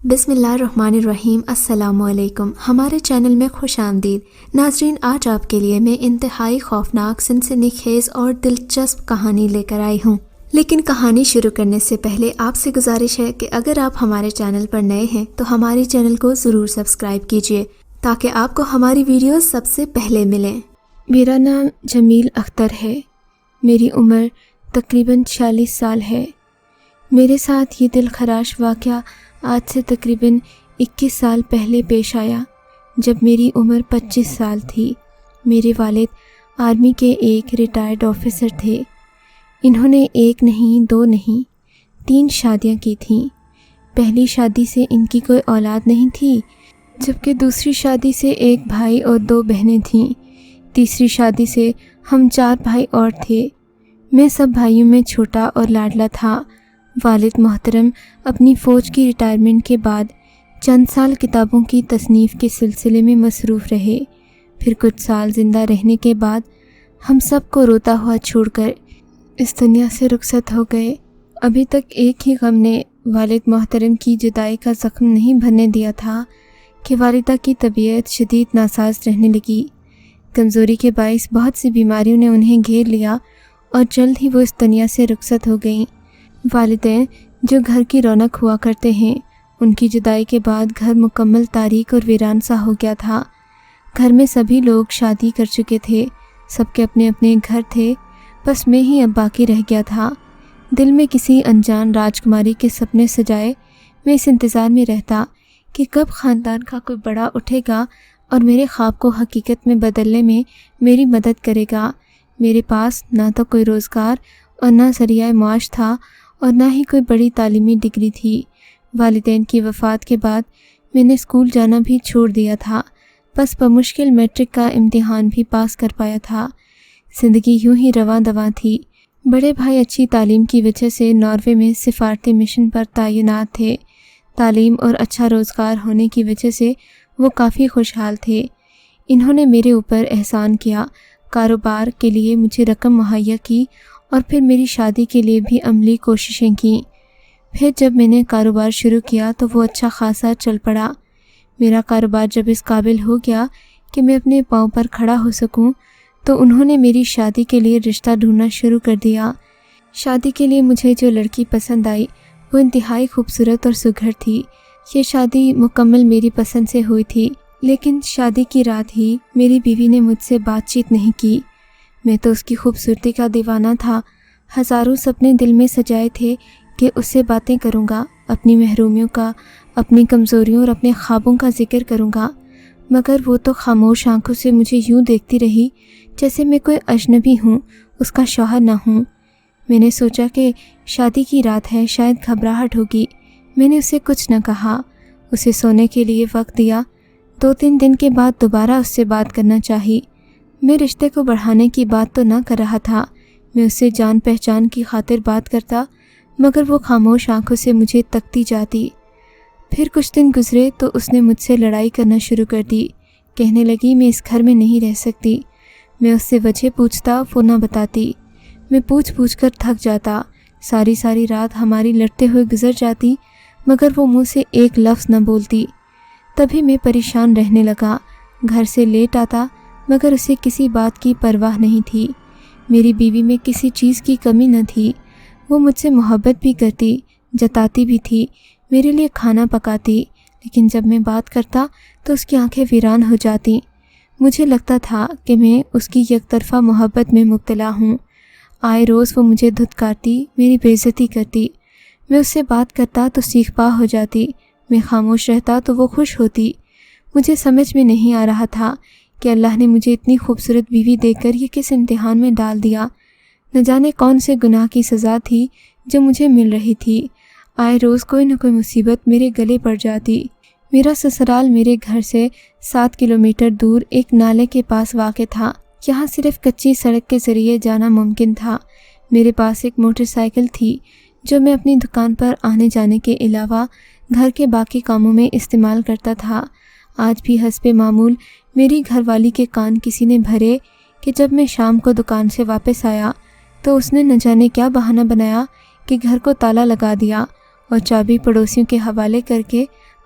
بسم اللہ الرحمن الرحیم۔ السلام علیکم، ہمارے چینل میں خوش آمدید ناظرین۔ آج آپ کے لیے میں انتہائی خوفناک، سنسنی خیز اور دلچسپ کہانی لے کر آئی ہوں، لیکن کہانی شروع کرنے سے پہلے آپ سے گزارش ہے کہ اگر آپ ہمارے چینل پر نئے ہیں تو ہمارے چینل کو ضرور سبسکرائب کیجیے تاکہ آپ کو ہماری ویڈیوز سب سے پہلے ملیں۔ میرا نام جمیل اختر ہے، میری عمر تقریباً 46 سال ہے۔ میرے ساتھ یہ دل خراش واقعہ آج سے تقریباً 21 سال پہلے پیش آیا، جب میری عمر 25 سال تھی۔ میرے والد آرمی کے ایک ریٹائرڈ آفیسر تھے۔ انہوں نے 1 نہیں 2 نہیں 3 شادیاں کی تھیں۔ پہلی شادی سے ان کی کوئی اولاد نہیں تھی، جبکہ دوسری شادی سے 1 بھائی اور 2 بہنیں تھیں۔ تیسری شادی سے ہم 4 بھائی اور تھے۔ میں سب بھائیوں میں چھوٹا اور لاڈلا تھا۔ والد محترم اپنی فوج کی ریٹائرمنٹ کے بعد چند سال کتابوں کی تصنیف کے سلسلے میں مصروف رہے۔ پھر کچھ سال زندہ رہنے کے بعد ہم سب کو روتا ہوا چھوڑ کر اس دنیا سے رخصت ہو گئے۔ ابھی تک ایک ہی غم نے والد محترم کی جدائی کا زخم نہیں بھرنے دیا تھا کہ والدہ کی طبیعت شدید ناساز رہنے لگی۔ کمزوری کے باعث بہت سی بیماریوں نے انہیں گھیر لیا اور جلد ہی وہ اس دنیا سے رخصت ہو گئیں۔ والدین جو گھر کی رونق ہوا کرتے ہیں، ان کی جدائی کے بعد گھر مکمل تاریک اور ویران سا ہو گیا تھا۔ گھر میں سبھی لوگ شادی کر چکے تھے، سب کے اپنے اپنے گھر تھے، بس میں ہی اب باقی رہ گیا تھا۔ دل میں کسی انجان راجکماری کے سپنے سجائے میں اس انتظار میں رہتا کہ کب خاندان کا کوئی بڑا اٹھے گا اور میرے خواب کو حقیقت میں بدلنے میں میری مدد کرے گا۔ میرے پاس نہ تو کوئی روزگار اور نہ ذریعہ معاش تھا اور نہ ہی کوئی بڑی تعلیمی ڈگری تھی۔ والدین کی وفات کے بعد میں نے اسکول جانا بھی چھوڑ دیا تھا، بس بمشکل میٹرک کا امتحان بھی پاس کر پایا تھا۔ زندگی یوں ہی رواں دواں تھی۔ بڑے بھائی اچھی تعلیم کی وجہ سے ناروے میں سفارتی مشن پر تعینات تھے۔ تعلیم اور اچھا روزگار ہونے کی وجہ سے وہ کافی خوشحال تھے۔ انہوں نے میرے اوپر احسان کیا، کاروبار کے لیے مجھے رقم مہیا کی اور پھر میری شادی کے لیے بھی عملی کوششیں کیں۔ پھر جب میں نے کاروبار شروع کیا تو وہ اچھا خاصا چل پڑا۔ میرا کاروبار جب اس قابل ہو گیا کہ میں اپنے پاؤں پر کھڑا ہو سکوں تو انہوں نے میری شادی کے لیے رشتہ ڈھونڈنا شروع کر دیا۔ شادی کے لیے مجھے جو لڑکی پسند آئی وہ انتہائی خوبصورت اور سگھر تھی۔ یہ شادی مکمل میری پسند سے ہوئی تھی، لیکن شادی کی رات ہی میری بیوی نے مجھ سے بات چیت نہیں کی۔ میں تو اس کی خوبصورتی کا دیوانہ تھا۔ ہزاروں سپنے دل میں سجائے تھے کہ اس سے باتیں کروں گا، اپنی محرومیوں کا، اپنی کمزوریوں اور اپنے خوابوں کا ذکر کروں گا، مگر وہ تو خاموش آنکھوں سے مجھے یوں دیکھتی رہی جیسے میں کوئی اجنبی ہوں، اس کا شوہر نہ ہوں۔ میں نے سوچا کہ شادی کی رات ہے، شاید گھبراہٹ ہوگی۔ میں نے اسے کچھ نہ کہا، اسے سونے کے لیے وقت دیا۔ 2-3 دن کے بعد دوبارہ اس سے بات کرنا چاہی۔ میں رشتے کو بڑھانے کی بات تو نہ کر رہا تھا، میں اس سے جان پہچان کی خاطر بات کرتا، مگر وہ خاموش آنکھوں سے مجھے تکتی جاتی۔ پھر کچھ دن گزرے تو اس نے مجھ سے لڑائی کرنا شروع کر دی۔ کہنے لگی میں اس گھر میں نہیں رہ سکتی۔ میں اس سے وجہ پوچھتا، وہ نہ بتاتی۔ میں پوچھ کر تھک جاتا۔ ساری رات ہماری لڑتے ہوئے گزر جاتی، مگر وہ منہ سے ایک لفظ نہ بولتی۔ تبھی میں پریشان رہنے لگا۔ گھر سے لیٹ آتا، مگر اسے کسی بات کی پرواہ نہیں تھی۔ میری بیوی میں کسی چیز کی کمی نہ تھی۔ وہ مجھ سے محبت بھی کرتی، جتاتی بھی تھی، میرے لیے کھانا پکاتی، لیکن جب میں بات کرتا تو اس کی آنکھیں ویران ہو جاتی۔ مجھے لگتا تھا کہ میں اس کی یک طرفہ محبت میں مبتلا ہوں۔ آئے روز وہ مجھے دھتکارتی، میری بے عزتی کرتی۔ میں اس سے بات کرتا تو سیخ پا ہو جاتی، میں خاموش رہتا تو وہ خوش ہوتی۔ مجھے سمجھ میں نہیں آ رہا تھا کہ اللہ نے مجھے اتنی خوبصورت بیوی دے کر یہ کس امتحان میں ڈال دیا۔ نہ جانے کون سے گناہ کی سزا تھی جو مجھے مل رہی تھی۔ آئے روز کوئی نہ کوئی مصیبت میرے گلے پڑ جاتی۔ میرا سسرال میرے گھر سے 7 کلومیٹر دور ایک نالے کے پاس واقع تھا۔ یہاں صرف کچی سڑک کے ذریعے جانا ممکن تھا۔ میرے پاس ایک موٹر سائیکل تھی جو میں اپنی دکان پر آنے جانے کے علاوہ گھر کے باقی کاموں میں استعمال کرتا تھا۔ آج بھی حسب معمول میری گھر والی کے کان کسی نے بھرے کہ جب میں شام کو دکان سے واپس آیا تو اس نے نہ جانے کیا بہانہ بنایا کہ گھر کو تالا لگا دیا اور چابی پڑوسیوں کے حوالے کر کے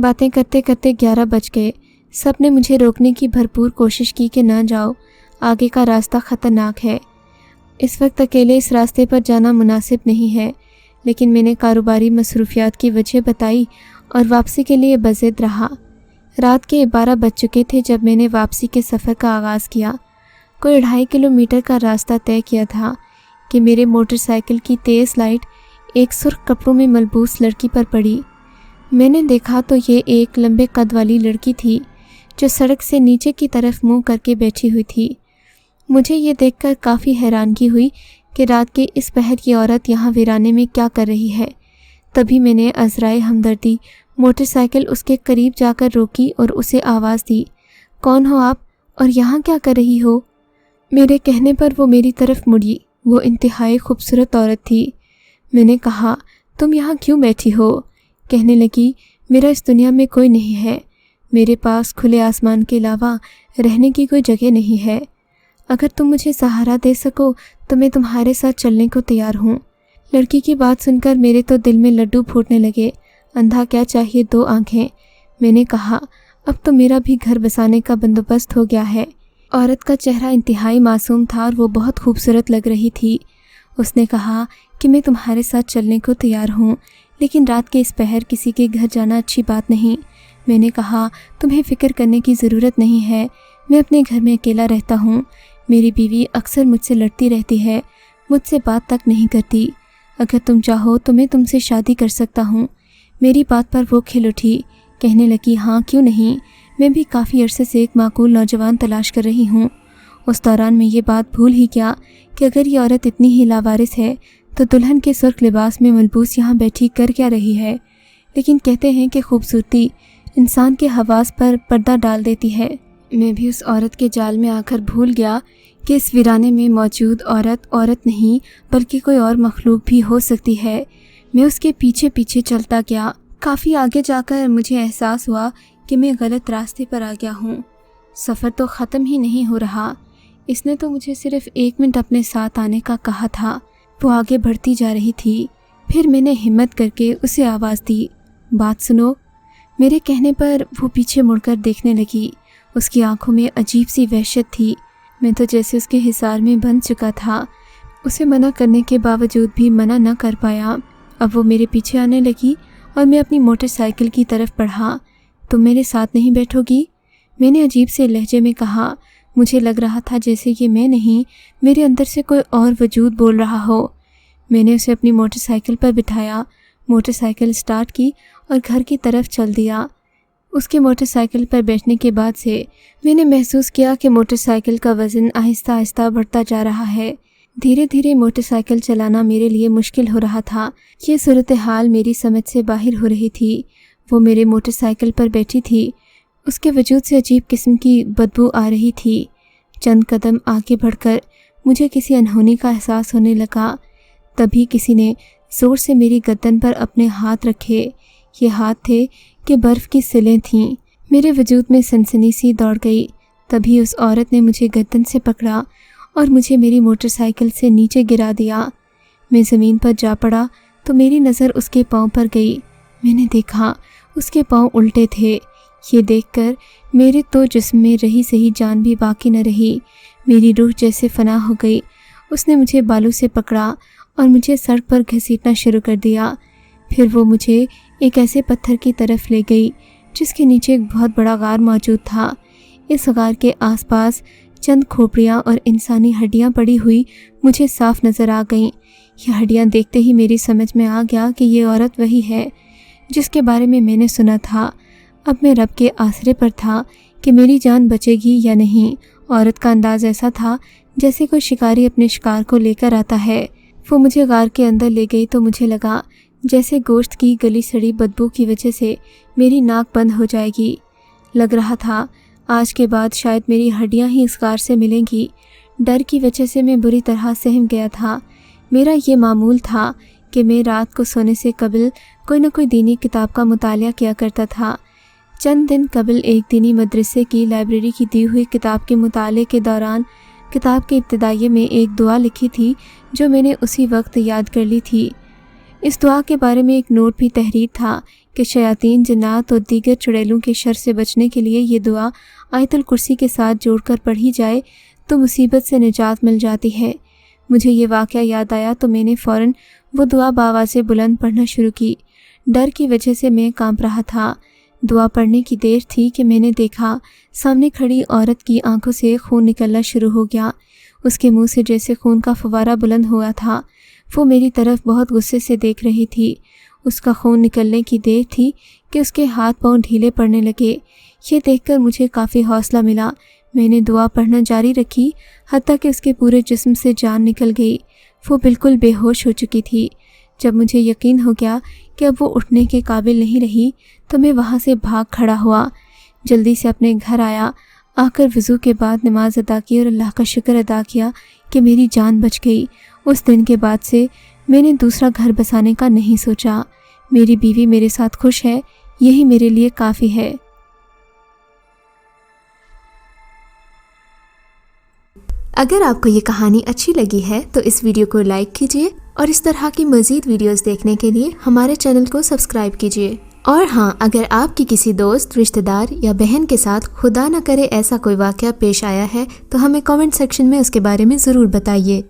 باتیں کرتے کرتے 11 بج گئے۔ سب نے مجھے روکنے کی بھرپور کوشش کی کہ نہ جاؤ، آگے کا راستہ خطرناک ہے، اس وقت اکیلے اس راستے پر جانا مناسب نہیں ہے، لیکن میں نے کاروباری مصروفیات کی وجہ بتائی اور واپسی کے لیے بضد رہا۔ رات کے 12 بج چکے تھے جب میں نے واپسی کے سفر کا آغاز کیا۔ کوئی 2.5 کلومیٹر کا راستہ طے کیا تھا کہ میرے موٹر سائیکل کی تیز لائٹ ایک سرخ کپڑوں میں ملبوس لڑکی پر پڑی۔ میں نے دیکھا تو یہ ایک لمبے قد والی لڑکی تھی جو سڑک سے نیچے کی طرف منہ کر کے بیٹھی ہوئی تھی۔ مجھے یہ دیکھ کر کافی حیرانگی ہوئی کہ رات کے اس پہر کی عورت یہاں ویرانے میں کیا کر رہی ہے۔ تبھی میں نے عذرائے ہمدردی موٹر سائیکل اس کے قریب جا کر روکی اور اسے آواز دی، کون ہو آپ اور یہاں کیا کر رہی ہو؟ میرے کہنے پر وہ میری طرف مڑی۔ وہ انتہائی خوبصورت عورت تھی۔ میں نے کہا، تم یہاں کیوں بیٹھی ہو؟ کہنے لگی، میرا اس دنیا میں کوئی نہیں ہے، میرے پاس کھلے آسمان کے علاوہ رہنے کی کوئی جگہ نہیں ہے، اگر تم مجھے سہارا دے سکو تو میں تمہارے ساتھ چلنے کو تیار ہوں۔ لڑکی کی بات سن کر میرے تو دل میں لڈو پھوٹنے لگے۔ اندھا کیا چاہیے 2 آنکھیں۔ میں نے کہا، اب تو میرا بھی گھر بسانے کا بندوبست ہو گیا ہے۔ عورت کا چہرہ انتہائی معصوم تھا اور وہ بہت خوبصورت لگ رہی تھی۔ اس نے کہا کہ میں تمہارے ساتھ چلنے کو تیار ہوں، لیکن رات کے اس پہر کسی کے گھر جانا اچھی بات نہیں۔ میں نے کہا، تمہیں فکر کرنے کی ضرورت نہیں ہے، میں اپنے گھر میں اکیلا رہتا ہوں، میری بیوی اکثر مجھ سے لڑتی رہتی ہے، مجھ سے بات تک نہیں کرتی، اگر تم چاہو تو میں تم سے شادی کر سکتا ہوں۔ میری بات پر وہ کھل اٹھی، کہنے لگی، ہاں کیوں نہیں، میں بھی کافی عرصے سے ایک معقول نوجوان تلاش کر رہی ہوں۔ اس دوران میں یہ بات بھول ہی گیا کہ اگر یہ عورت اتنی ہی لاوارث ہے تو دلہن کے سرخ لباس میں ملبوس یہاں بیٹھی کر کیا رہی ہے؟ لیکن کہتے ہیں کہ خوبصورتی انسان کے حواس پر پردہ ڈال دیتی ہے۔ میں بھی اس عورت کے جال میں آ کر بھول گیا کہ اس ویرانے میں موجود عورت نہیں بلکہ کوئی اور مخلوق بھی ہو سکتی ہے۔ میں اس کے پیچھے پیچھے چلتا گیا۔ کافی آگے جا کر مجھے احساس ہوا کہ میں غلط راستے پر آ گیا ہوں۔ سفر تو ختم ہی نہیں ہو رہا۔ اس نے تو مجھے صرف 1 منٹ اپنے ساتھ آنے کا کہا تھا۔ وہ آگے بڑھتی جا رہی تھی۔ پھر میں نے ہمت کر کے اسے آواز دی، بات سنو۔ میرے کہنے پر وہ پیچھے مڑ کر دیکھنے لگی۔ اس کی آنکھوں میں عجیب سی وحشت تھی۔ میں تو جیسے اس کے حصار میں بند چکا تھا۔ اسے منع کرنے کے باوجود بھی منع نہ کر پایا۔ اب وہ میرے پیچھے آنے لگی اور میں اپنی موٹر سائیکل کی طرف بڑھا۔ تم میرے ساتھ نہیں بیٹھو گی؟ میں نے عجیب سے لہجے میں کہا۔ مجھے لگ رہا تھا جیسے یہ میں نہیں، میرے اندر سے کوئی اور وجود بول رہا ہو۔ میں نے اسے اپنی موٹر سائیکل پر بٹھایا، موٹر سائیکل سٹارٹ کی اور گھر کی طرف چل دیا۔ اس کے موٹر سائیکل پر بیٹھنے کے بعد سے میں نے محسوس کیا کہ موٹر سائیکل کا وزن آہستہ آہستہ بڑھتا جا رہا ہے۔ دھیرے دھیرے موٹر سائیکل چلانا میرے لیے مشکل ہو رہا تھا۔ یہ صورتحال میری سمجھ سے باہر ہو رہی تھی۔ وہ میرے موٹر سائیکل پر بیٹھی تھی۔ اس کے وجود سے عجیب قسم کی بدبو آ رہی تھی۔ چند قدم آگے بڑھ کر مجھے کسی انہونی کا احساس ہونے لگا۔ تبھی کسی نے زور سے میری گردن پر اپنے ہاتھ رکھے۔ یہ ہاتھ تھے کہ برف کی سلیں تھیں۔ میرے وجود میں سنسنی سی دوڑ گئی۔ تبھی اس عورت نے مجھے گردن سے پکڑا اور مجھے میری موٹر سائیکل سے نیچے گرا دیا۔ میں زمین پر جا پڑا تو میری نظر اس کے پاؤں پر گئی۔ میں نے دیکھا اس کے پاؤں الٹے تھے۔ یہ دیکھ کر میرے تو جسم میں رہی سہی جان بھی باقی نہ رہی۔ میری روح جیسے فنا ہو گئی۔ اس نے مجھے بالوں سے پکڑا اور مجھے سڑک پر گھسیٹنا شروع کر دیا۔ پھر وہ مجھے ایک ایسے پتھر کی طرف لے گئی جس کے نیچے ایک بہت بڑا غار موجود تھا۔ اس غار کے آس پاس چند کھوپڑیاں اور انسانی ہڈیاں پڑی ہوئی مجھے صاف نظر آ گئیں۔ یہ ہڈیاں دیکھتے ہی میری سمجھ میں آ گیا کہ یہ عورت وہی ہے جس کے بارے میں نے سنا تھا۔ اب میں رب کے آسرے پر تھا کہ میری جان بچے گی یا نہیں۔ عورت کا انداز ایسا تھا جیسے کوئی شکاری اپنے شکار کو لے کر آتا ہے۔ وہ مجھے غار کے اندر لے گئی تو مجھے لگا جیسے گوشت کی گلی سڑی بدبو کی وجہ سے میری ناک بند ہو جائے گی۔ لگ رہا تھا آج کے بعد شاید میری ہڈیاں ہی اس غار سے ملیں گی۔ ڈر کی وجہ سے میں بری طرح سہم گیا تھا۔ میرا یہ معمول تھا کہ میں رات کو سونے سے قبل کوئی نہ کوئی دینی کتاب کا مطالعہ کیا کرتا تھا۔ چند دن قبل ایک دینی مدرسے کی لائبریری کی دی ہوئی کتاب کے مطالعے کے دوران کتاب کے ابتدائیے میں ایک دعا لکھی تھی جو میں نے اسی وقت یاد کر لی تھی۔ اس دعا کے بارے میں ایک نوٹ بھی تحریر تھا کہ شیاطین، جنات اور دیگر چڑیلوں کے شر سے بچنے کے لیے یہ دعا آیت الکرسی کے ساتھ جوڑ کر پڑھی جائے تو مصیبت سے نجات مل جاتی ہے۔ مجھے یہ واقعہ یاد آیا تو میں نے فوراً وہ دعا بآواز بلند پڑھنا شروع کی۔ ڈر کی وجہ سے میں کانپ رہا تھا۔ دعا پڑھنے کی دیر تھی کہ میں نے دیکھا سامنے کھڑی عورت کی آنکھوں سے خون نکلنا شروع ہو گیا۔ اس کے منہ سے جیسے خون کا فوارہ بلند ہوا تھا۔ وہ میری طرف بہت غصے سے دیکھ رہی تھی۔ اس کا خون نکلنے کی دیر تھی کہ اس کے ہاتھ پاؤں ڈھیلے پڑنے لگے۔ یہ دیکھ کر مجھے کافی حوصلہ ملا۔ میں نے دعا پڑھنا جاری رکھی حتیٰ کہ اس کے پورے جسم سے جان نکل گئی۔ وہ بالکل بے ہوش ہو چکی تھی۔ جب مجھے یقین ہو گیا کہ اب وہ اٹھنے کے قابل نہیں رہی تو میں وہاں سے بھاگ کھڑا ہوا۔ جلدی سے اپنے گھر آیا، آ کر وضو کے بعد نماز ادا کی اور اللہ کا شکر ادا کیا کہ میری جان بچ گئی۔ اس دن کے بعد سے میں نے دوسرا گھر بسانے کا نہیں سوچا۔ میری بیوی میرے ساتھ خوش ہے، یہی میرے لیے کافی ہے۔ اگر آپ کو یہ کہانی اچھی لگی ہے تو اس ویڈیو کو لائک کیجیے اور اس طرح کی مزید ویڈیوز دیکھنے کے لیے ہمارے چینل کو سبسکرائب کیجیے۔ اور ہاں، اگر آپ کی کسی دوست، رشتہ دار یا بہن کے ساتھ خدا نہ کرے ایسا کوئی واقعہ پیش آیا ہے تو ہمیں کامنٹ سیکشن میں اس کے بارے میں ضرور بتائیے۔